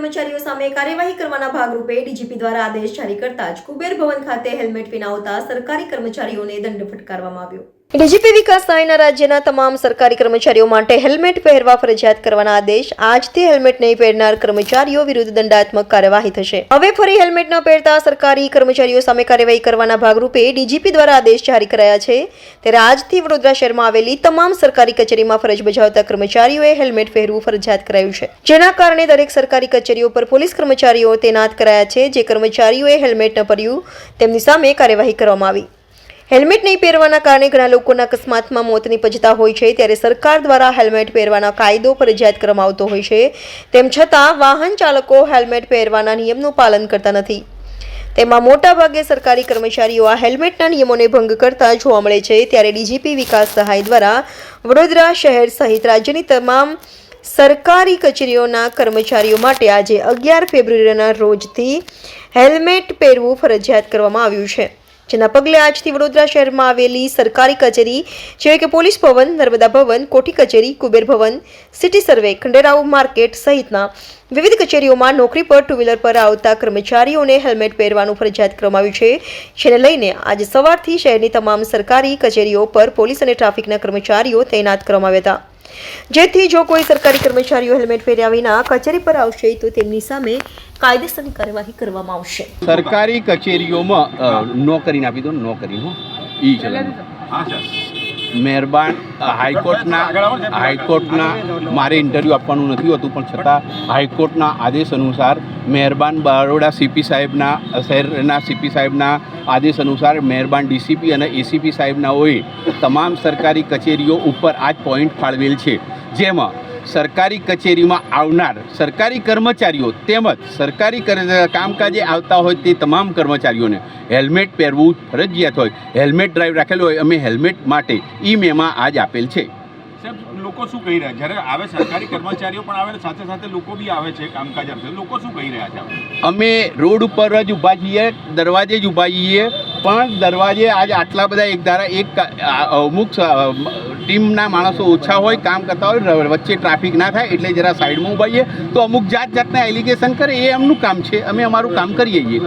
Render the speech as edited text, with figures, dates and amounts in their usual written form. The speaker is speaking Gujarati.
કર્મચારીઓ સામે કાર્યવાહી કરવાના ભાગરૂપે ડીજીપી દ્વારા આદેશ જારી કરતા જ કુબેર ભવન ખાતે હેલ્મેટ વિનાવતા સરકારી કર્મચારીઓને દંડ ફટકારવામાં આવ્યો। ડીજીપી વિકાસ સહાયના રાજ્યના તમામ સરકારી કર્મચારીઓ માટે હેલ્મેટ પહેરવા ફરજિયાત કરવાના આદેશ આજથી હેલ્મેટ નહીં પહેરનાર કર્મચારીઓ વિરુદ્ધ દંડાત્મક કાર્યવાહી થશે। હવે ફરી હેલ્મેટ ન પહેરતા સરકારી કર્મચારીઓ સામે કાર્યવાહી કરવાના ભાગરૂપે ડીજીપી દ્વારા આદેશ જારી કરાયા છે। ત્યારે આજથી વડોદરા શહેરમાં આવેલી તમામ સરકારી કચેરીમાં ફરજ બજાવતા કર્મચારીઓએ હેલ્મેટ પહેરવું ફરજિયાત કરાયું છે, જેના કારણે દરેક સરકારી કચેરીઓ પર પોલીસ કર્મચારીઓ તૈનાત કરાયા છે। જે કર્મચારીઓએ હેલ્મેટ ન પહેર્યું તેમની સામે કાર્યવાહી કરવામાં આવી। હેલ્મેટ નહીં પહેરવાના કારણે ઘણા લોકોના અકસ્માતમાં મોત નિપજતા હોય છે, ત્યારે સરકાર દ્વારા હેલ્મેટ પહેરવાના કાયદો ફરજિયાત કરવામાં આવતો હોય છે, તેમ છતાં વાહન ચાલકો હેલ્મેટ પહેરવાના નિયમનું પાલન કરતા નથી। તેમાં મોટાભાગે સરકારી કર્મચારીઓ આ હેલ્મેટના નિયમોને ભંગ કરતા જોવા મળે છે। ત્યારે ડીજીપી વિકાસ સહાય દ્વારા વડોદરા શહેર સહિત રાજ્યની તમામ સરકારી કચેરીઓના કર્મચારીઓ માટે આજે 11 ફેબ્રુઆરીના રોજથી હેલ્મેટ પહેરવું ફરજિયાત કરવામાં આવ્યું છે, જેના પગલે આજથી વડોદરા શહેરમાં આવેલી સરકારી કચેરી જેવી કે પોલીસ ભવન, નર્મદા ભવન, કોઠી કચેરી, કુબેર ભવન, સિટી સર્વે, ખંડેરાવ માર્કેટ સહિતના વિવિધ કચેરીઓમાં નોકરી પર ટુ વ્હીલર પર આવતા કર્મચારીઓને હેલ્મેટ પહેરવાનું ફરજિયાત કરવામાં આવ્યું છે, જેને લઈને આજે સવારથી શહેરની તમામ સરકારી કચેરીઓ પર પોલીસ અને ટ્રાફિકના કર્મચારીઓ તૈનાત કરવામાં આવ્યા હતા, જેથી જો કોઈ સરકારી કર્મચારીઓ હેલ્મેટ પહેર્યા વિના કચેરી પર આવશે તો તેમની સામે કાયદેસરની કાર્યવાહી કરવામાં આવશે। સરકારી કચેરીઓમાં નોકરી આપી દો, નોકરીનો ઈ ચલણ મહેરબાન હાઈકોર્ટના મારે ઇન્ટરવ્યૂ આપવાનું નથી હોતું, પણ છતાં હાઈકોર્ટના આદેશ અનુસાર મહેરબાન બરોડા સીપી સાહેબના શહેરના સીપી સાહેબના આદેશ અનુસાર મહેરબાન ડીસીપી અને એસીપી સાહેબનાઓએ તમામ સરકારી કચેરીઓ ઉપર આ જ પોઈન્ટ ફાળવેલ છે, જેમાં સરકારી કચેરીમાં આવનાર સરકારી કર્મચારીઓ તેમજ સરકારી કામકાજે આવતા હોય તે તમામ કર્મચારીઓને હેલ્મેટ પહેરવું ફરજિયાત હોય। હેલ્મેટ ડ્રાઈવ રાખેલો હોય, અમે હેલ્મેટ માટે ઈ મેમાં આજ આપેલ છે। લોકો શું કહી રહ્યા જ્યારે આવે સરકારી કર્મચારીઓ પણ આવે, સાથે સાથે લોકો બી આવે છે કામકાજ અર્થે, લોકો શું કહી રહ્યા છે? અમે રોડ ઉપર જ ઊભા છીએ, દરવાજે જ ઊભા છીએ, પણ દરવાજે આજ આટલા બધા એક ધારા અમુક ટીમના માણસો ઓછા હોય, કામ કરતા હોય, વચ્ચે ટ્રાફિક ના થાય એટલે જરા સાઈડમાં ઊભા છીએ, તો અમુક જાતના એલિગેશન કરે, એ એમનું કામ છે, અમે અમારું કામ કરીએ છીએ।